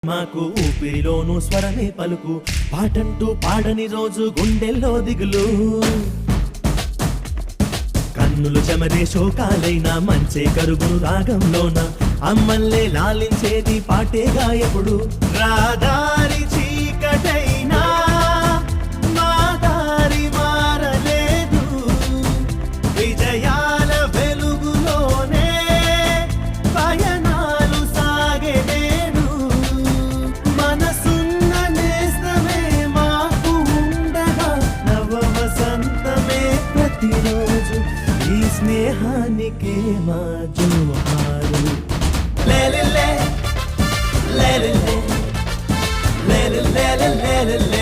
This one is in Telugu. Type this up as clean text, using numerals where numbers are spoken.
మాకు ఊపిరిలోను స్వరమే పలుకు పాటంటూ పాడని రోజు గుండెల్లో దిగులు కన్నులు చెమరే శోకాలైనా మంచే కరుగును రాగంలోన అమ్మల్లే లాలించేది పాటేగా ఎప్పుడు రాదారి చీకటైనా మా దారి మారలేదు విజయాల వెలుగులోనే పయనాలు సాగేను మనసున్న నేస్తమే మాకు ఉండగా నవ వసంతమే ప్రతిరోజు ఈ స్నేహానికే మా జోహారు లే లే లే లే లే లే లే లే లే లే